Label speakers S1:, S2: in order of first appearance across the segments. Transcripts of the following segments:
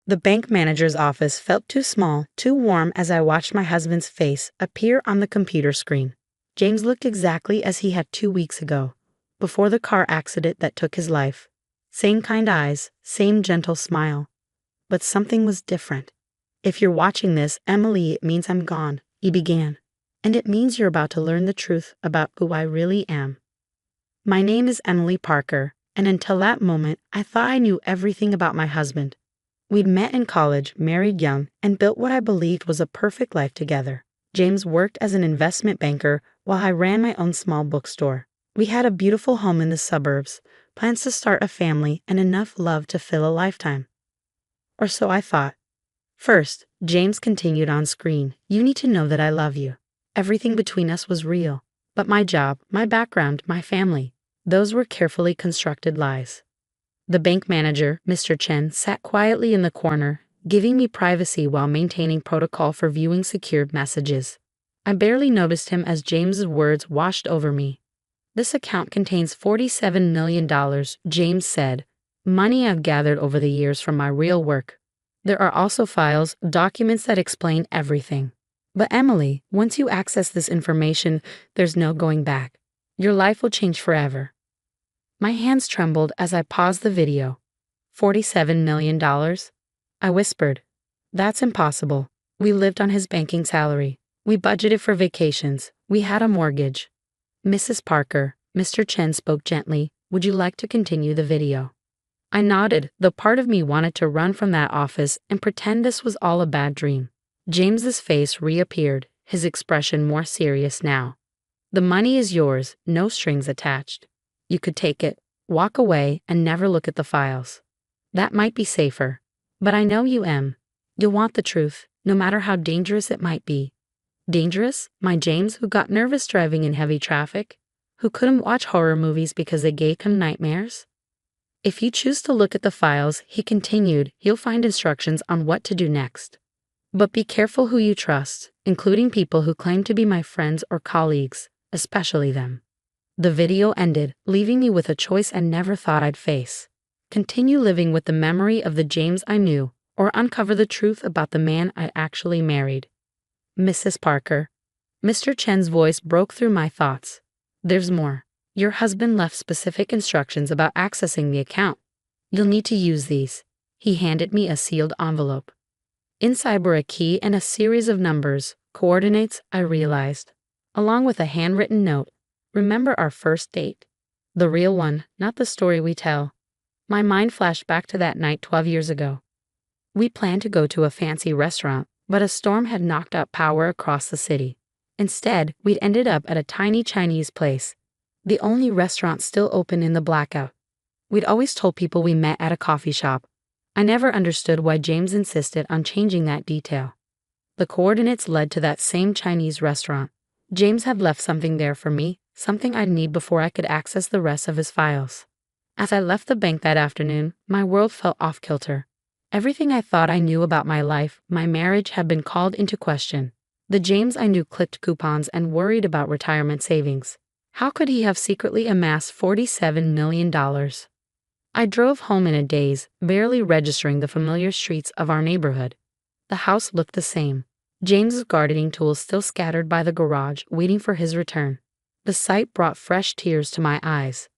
S1: The bank manager's office felt too small, too warm as I watched my husband's face appear on the computer screen. James looked exactly as he had 2 weeks ago, before the car accident that took his life. Same kind eyes, same gentle smile. But something was different. "If you're watching this, Emily, it means I'm gone," he began. "And it means you're about to learn the truth about who I really am. My name is Emily Parker, and until that moment, I thought I knew everything about my husband. We'd met in college, married young, and built what I believed was a perfect life together. James worked as an investment banker while I ran my own small bookstore. We had a beautiful home in the suburbs, plans to start a family, and enough love to fill a lifetime. Or so I thought. First, James continued on screen, "You need to know that I love you. Everything between us was real. But my job, my background, my family, those were carefully constructed lies." The bank manager, Mr. Chen, sat quietly in the corner, giving me privacy while maintaining protocol for viewing secured messages. I barely noticed him as James's words washed over me. "This account contains $47 million, James said. "Money I've gathered over the years from my real work. There are also files, documents that explain everything. But Emily, once you access this information, there's no going back. Your life will change forever." My hands trembled as I paused the video. $47 million? I whispered. "That's impossible. We lived on his banking salary. We budgeted for vacations. We had a mortgage." "Mrs. Parker," Mr. Chen spoke gently, "would you like to continue the video?" I nodded, though part of me wanted to run from that office and pretend this was all a bad dream. James's face reappeared, his expression more serious now. "The money is yours, no strings attached. You could take it, walk away, and never look at the files. That might be safer. But I know you, Em. You'll want the truth, no matter how dangerous it might be." Dangerous? My James, who got nervous driving in heavy traffic? Who couldn't watch horror movies because they gave him nightmares? "If you choose to look at the files," he continued, "you'll find instructions on what to do next. But be careful who you trust, including people who claim to be my friends or colleagues, especially them." The video ended, leaving me with a choice I never thought I'd face. Continue living with the memory of the James I knew, or uncover the truth about the man I actually married. "Mrs. Parker." Mr. Chen's voice broke through my thoughts. "There's more. Your husband left specific instructions about accessing the account. You'll need to use these." He handed me a sealed envelope. Inside were a key and a series of numbers, coordinates, I realized, along with a handwritten note. "Remember our first date. The real one, not the story we tell." My mind flashed back to that night 12 years ago. We planned to go to a fancy restaurant, but a storm had knocked out power across the city. Instead, we'd ended up at a tiny Chinese place, the only restaurant still open in the blackout. We'd always told people we met at a coffee shop. I never understood why James insisted on changing that detail. The coordinates led to that same Chinese restaurant. James had left something there for me, something I'd need before I could access the rest of his files. As I left the bank that afternoon, my world felt off-kilter. Everything I thought I knew about my life, my marriage, had been called into question. The James I knew clipped coupons and worried about retirement savings. How could he have secretly amassed $47 million? I drove home in a daze, barely registering the familiar streets of our neighborhood. The house looked the same. James's gardening tools still scattered by the garage, waiting for his return. The sight brought fresh tears to my eyes.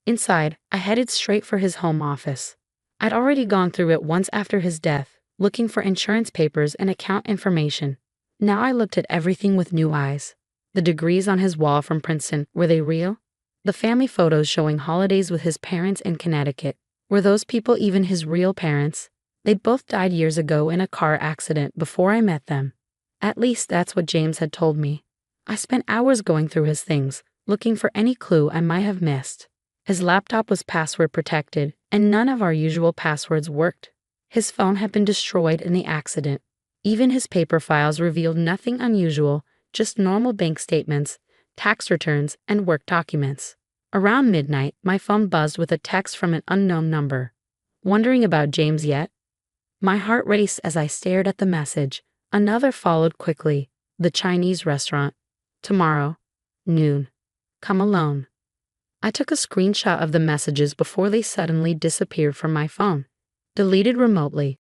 S1: Inside, I headed straight for his home office. I'd already gone through it once after his death, looking for insurance papers and account information. Now I looked at everything with new eyes. The degrees on his wall from Princeton, were they real? The family photos showing holidays with his parents in Connecticut, were those people even his real parents? They'd both died years ago in a car accident before I met them. At least that's what James had told me. I spent hours going through his things, looking for any clue I might have missed. His laptop was password protected, and none of our usual passwords worked. His phone had been destroyed in the accident. Even his paper files revealed nothing unusual, just normal bank statements, tax returns, and work documents. Around midnight, my phone buzzed with a text from an unknown number. "Wondering about James yet?" My heart raced as I stared at the message. Another followed quickly. "The Chinese restaurant. Tomorrow. Noon. Come alone." I took a screenshot of the messages before they suddenly disappeared from my phone. Deleted remotely.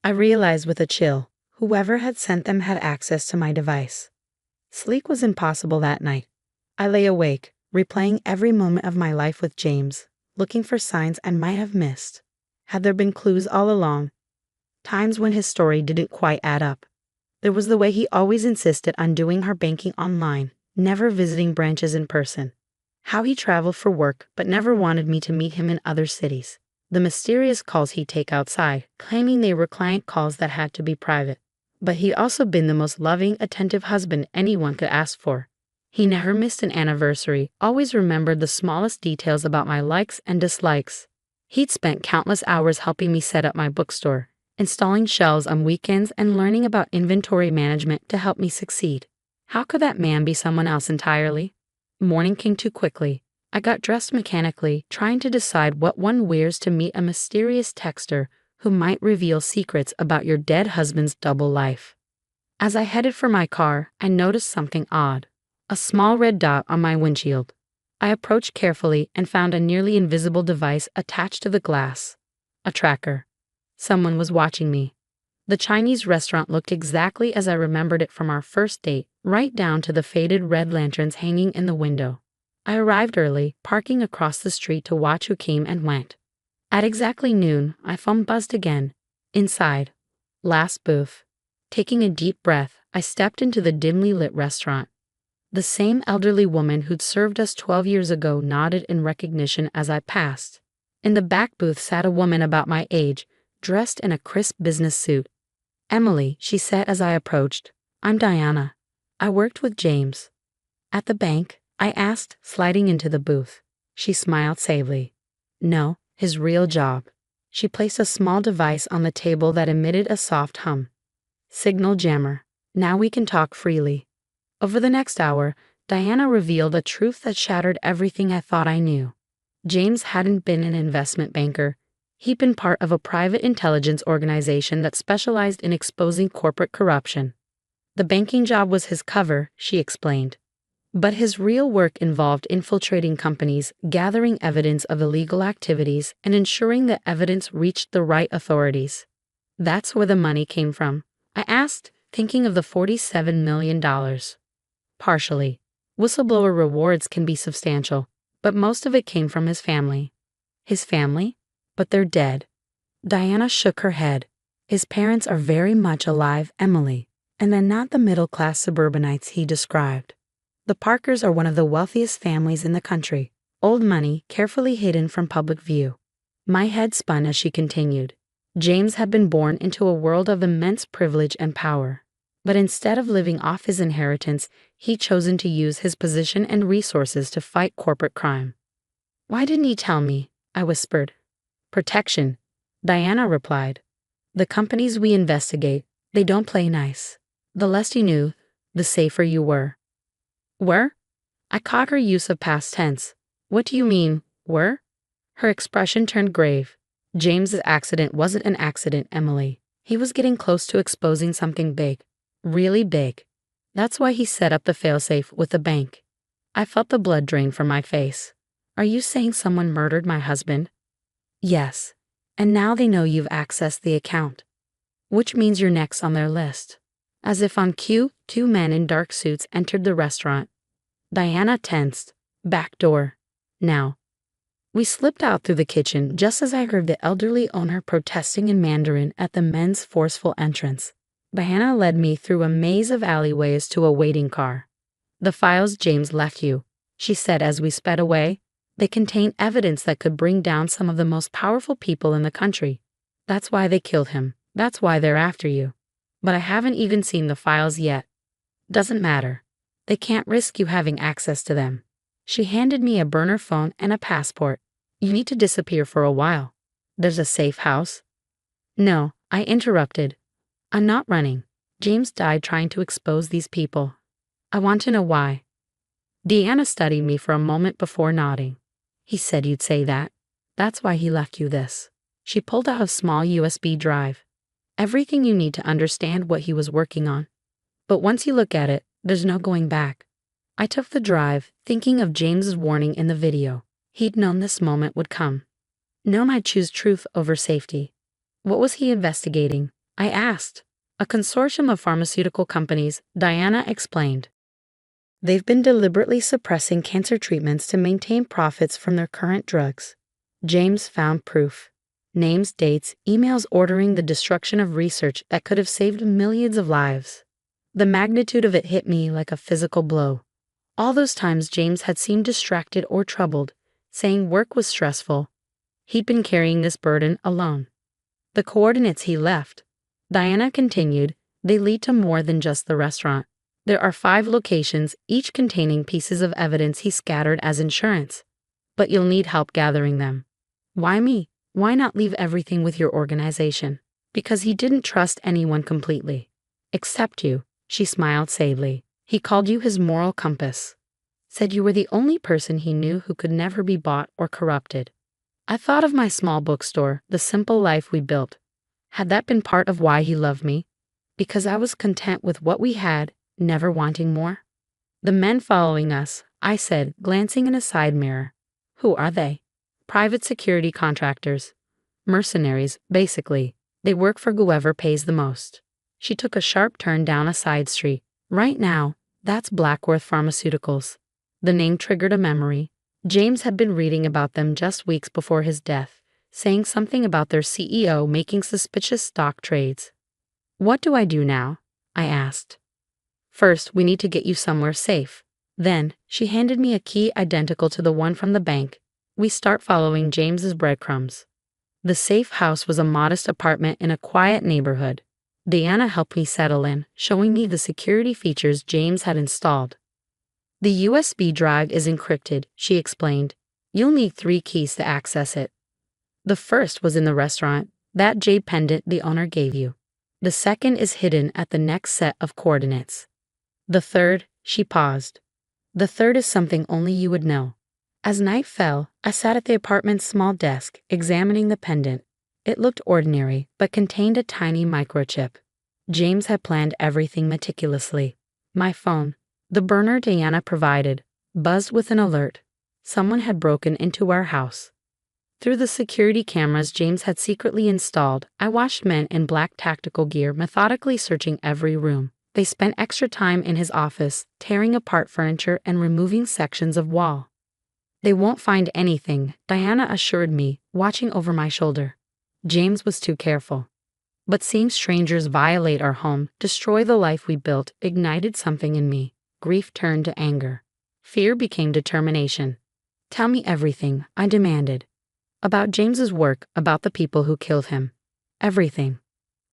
S1: I realized with a chill, whoever had sent them had access to my device. Sleep was impossible that night. I lay awake, replaying every moment of my life with James, looking for signs I might have missed. Had there been clues all along? Times when his story didn't quite add up. There was the way he always insisted on doing her banking online, never visiting branches in person. How he traveled for work but never wanted me to meet him in other cities. The mysterious calls he'd take outside, claiming they were client calls that had to be private. But he'd also been the most loving, attentive husband anyone could ask for. He never missed an anniversary, always remembered the smallest details about my likes and dislikes. He'd spent countless hours helping me set up my bookstore, installing shelves on weekends and learning about inventory management to help me succeed. How could that man be someone else entirely? Morning came too quickly. I got dressed mechanically, trying to decide what one wears to meet a mysterious texter who might reveal secrets about your dead husband's double life. As I headed for my car, I noticed something odd. A small red dot on my windshield. I approached carefully and found a nearly invisible device attached to the glass. A tracker. Someone was watching me. The Chinese restaurant looked exactly as I remembered it from our first date, right down to the faded red lanterns hanging in the window. I arrived early, parking across the street to watch who came and went. At exactly noon, my phone buzzed again. Inside. Last booth. Taking a deep breath, I stepped into the dimly lit restaurant. The same elderly woman who'd served us 12 years ago nodded in recognition as I passed. In the back booth sat a woman about my age, dressed in a crisp business suit. "Emily," she said as I approached. "I'm Diana. I worked with James." "At the bank?" I asked, sliding into the booth. She smiled sadly. "No, his real job." She placed a small device on the table that emitted a soft hum. "Signal jammer. Now we can talk freely." Over the next hour, Diana revealed a truth that shattered everything I thought I knew. James hadn't been an investment banker. He'd been part of a private intelligence organization that specialized in exposing corporate corruption. The banking job was his cover, she explained. But his real work involved infiltrating companies, gathering evidence of illegal activities, and ensuring that evidence reached the right authorities. "That's where the money came from?" I asked, thinking of the $47 million. "Partially. Whistleblower rewards can be substantial, but most of it came from his family." "His family? But they're dead." Diana shook her head. "His parents are very much alive, Emily, and they're not the middle-class suburbanites he described. The Parkers are one of the wealthiest families in the country, old money carefully hidden from public view." My head spun as she continued. James had been born into a world of immense privilege and power. But instead of living off his inheritance, he'd chosen to use his position and resources to fight corporate crime. "Why didn't he tell me?" I whispered. "Protection," Diana replied. "The companies we investigate, they don't play nice. The less you knew, the safer you were." "Were?" I caught her use of past tense. "What do you mean, were?" Her expression turned grave. "James's accident wasn't an accident, Emily. He was getting close to exposing something big. Really big. That's why he set up the failsafe with the bank." I felt the blood drain from my face. "Are you saying someone murdered my husband?" "Yes. And now they know you've accessed the account. Which means you're next on their list." As if on cue, 2 men in dark suits entered the restaurant. Diana tensed. "Back door. Now." We slipped out through the kitchen just as I heard the elderly owner protesting in Mandarin at the men's forceful entrance. Diana led me through a maze of alleyways to a waiting car. "The files James left you," she said as we sped away. "They contain evidence that could bring down some of the most powerful people in the country. That's why they killed him. That's why they're after you. But I haven't even seen the files yet." "Doesn't matter. They can't risk you having access to them." She handed me a burner phone and a passport. "You need to disappear for a while. There's a safe house." "No," I interrupted. "I'm not running. James died trying to expose these people. I want to know why." Deanna studied me for a moment before nodding. "He said you'd say that. That's why he left you this." She pulled out a small USB drive. "Everything you need to understand what he was working on. But once you look at it, there's no going back." I took the drive, thinking of James's warning in the video. He'd known this moment would come. Known I'd choose truth over safety. "What was he investigating?" I asked. A consortium of pharmaceutical companies, Diana explained. They've been deliberately suppressing cancer treatments to maintain profits from their current drugs. James found proof. Names, dates, emails ordering the destruction of research that could have saved millions of lives. The magnitude of it hit me like a physical blow. All those times James had seemed distracted or troubled, saying work was stressful. He'd been carrying this burden alone. The coordinates he left, Diana continued, they lead to more than just the restaurant. There are 5 locations, each containing pieces of evidence he scattered as insurance. But you'll need help gathering them. Why me? Why not leave everything with your organization? Because he didn't trust anyone completely. Except you, she smiled sadly. He called you his moral compass. Said you were the only person he knew who could never be bought or corrupted. I thought of my small bookstore, the simple life we built. Had that been part of why he loved me? Because I was content with what we had, never wanting more? The men following us, I said, glancing in a side mirror. Who are they? Private security contractors. Mercenaries, basically. They work for whoever pays the most. She took a sharp turn down a side street. Right now, that's Blackworth Pharmaceuticals. The name triggered a memory. James had been reading about them just weeks before his death, saying something about their CEO making suspicious stock trades. What do I do now? I asked. First, we need to get you somewhere safe. Then, she handed me a key identical to the one from the bank. We start following James's breadcrumbs. The safe house was a modest apartment in a quiet neighborhood. Diana helped me settle in, showing me the security features James had installed. The USB drive is encrypted, she explained. You'll need 3 keys to access it. The first was in the restaurant, that jade pendant the owner gave you. The second is hidden at the next set of coordinates. The third, she paused. The third is something only you would know. As night fell, I sat at the apartment's small desk, examining the pendant. It looked ordinary, but contained a tiny microchip. James had planned everything meticulously. My phone, the burner Diana provided, buzzed with an alert. Someone had broken into our house. Through the security cameras James had secretly installed, I watched men in black tactical gear methodically searching every room. They spent extra time in his office, tearing apart furniture and removing sections of wall. They won't find anything, Diana assured me, watching over my shoulder. James was too careful. But seeing strangers violate our home, destroy the life we built, ignited something in me. Grief turned to anger. Fear became determination. Tell me everything, I demanded. About James's work, about the people who killed him. Everything.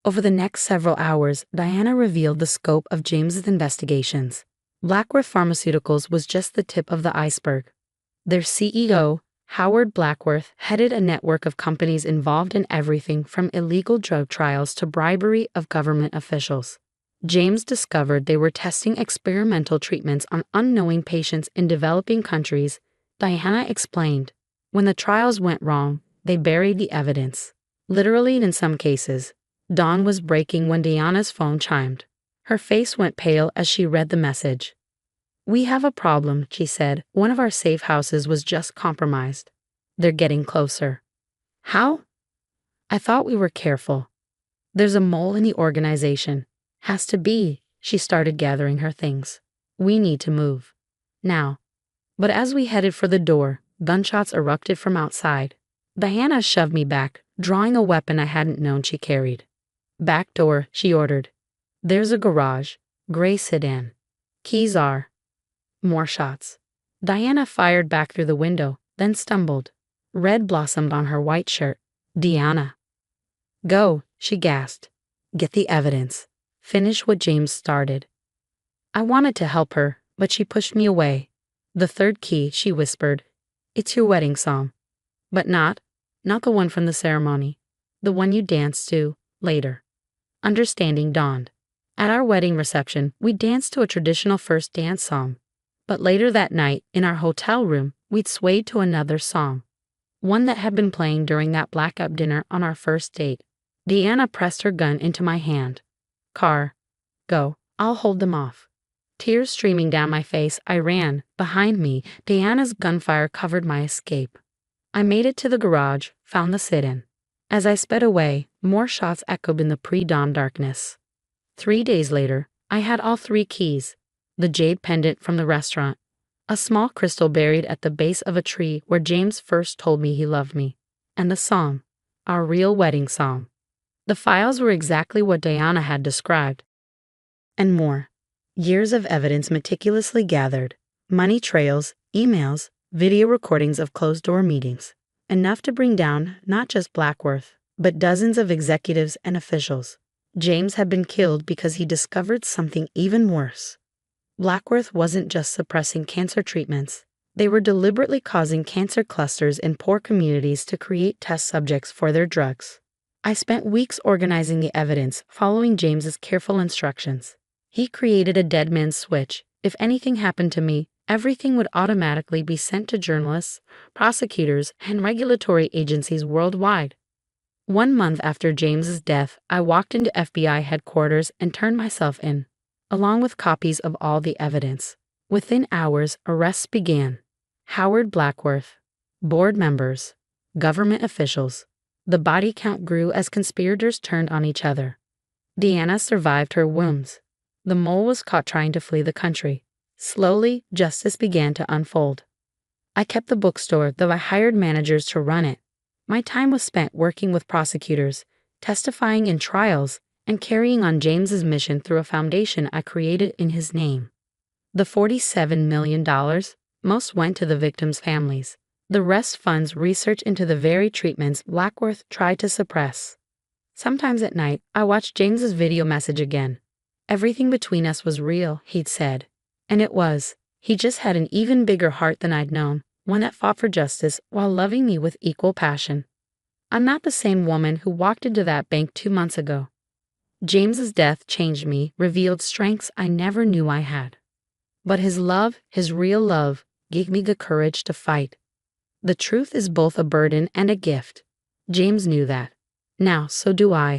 S1: Over the next several hours, Diana revealed the scope of James's investigations. Blackworth Pharmaceuticals was just the tip of the iceberg. Their CEO, Howard Blackworth, headed a network of companies involved in everything from illegal drug trials to bribery of government officials. James discovered they were testing experimental treatments on unknowing patients in developing countries. Diana explained. When the trials went wrong, they buried the evidence. Literally in some cases. Dawn was breaking when Diana's phone chimed. Her face went pale as she read the message. We have a problem, she said. One of our safe houses was just compromised. They're getting closer. How? I thought we were careful. There's a mole in the organization. Has to be. She started gathering her things. We need to move. Now. But as we headed for the door, gunshots erupted from outside. Diana shoved me back, drawing a weapon I hadn't known she carried. Back door, she ordered. There's a garage. Gray sedan. Keys are. More shots. Diana fired back through the window, then stumbled. Red blossomed on her white shirt. Diana. Go, she gasped. Get the evidence. Finish what James started. I wanted to help her, but she pushed me away. The third key, she whispered. It's your wedding song. But not the one from the ceremony. The one you danced to, later. Understanding dawned. At our wedding reception, we danced to a traditional first dance song. But later that night, in our hotel room, we'd swayed to another song. One that had been playing during that blackout dinner on our first date. Diana pressed her gun into my hand. Car. Go. I'll hold them off. Tears streaming down my face, I ran. Behind me, Diana's gunfire covered my escape. I made it to the garage, found the sit-in. As I sped away, more shots echoed in the pre-dawn darkness. 3 days later, I had all 3 keys: the jade pendant from the restaurant, a small crystal buried at the base of a tree where James first told me he loved me, and the psalm, our real wedding psalm. The files were exactly what Diana had described. And more. Years of evidence meticulously gathered: money trails, emails, video recordings of closed-door meetings. Enough to bring down not just Blackworth, but dozens of executives and officials. James had been killed because he discovered something even worse. Blackworth wasn't just suppressing cancer treatments. They were deliberately causing cancer clusters in poor communities to create test subjects for their drugs. I spent weeks organizing the evidence, following James's careful instructions. He created a dead man's switch. If anything happened to me, everything would automatically be sent to journalists, prosecutors, and regulatory agencies worldwide. 1 month after James's death, I walked into FBI headquarters and turned myself in, along with copies of all the evidence. Within hours, arrests began. Howard Blackworth, board members, government officials. The body count grew as conspirators turned on each other. Deanna survived her wounds. The mole was caught trying to flee the country. Slowly, justice began to unfold. I kept the bookstore, though I hired managers to run it. My time was spent working with prosecutors, testifying in trials, and carrying on James's mission through a foundation I created in his name. The $47 million, most went to the victims' families. The rest funds research into the very treatments Blackworth tried to suppress. Sometimes at night, I watched James's video message again. Everything between us was real, he'd said. And it was. He just had an even bigger heart than I'd known, one that fought for justice while loving me with equal passion. I'm not the same woman who walked into that bank 2 months ago. James's death changed me, revealed strengths I never knew I had. But his love, his real love, gave me the courage to fight. The truth is both a burden and a gift. James knew that. Now, so do I.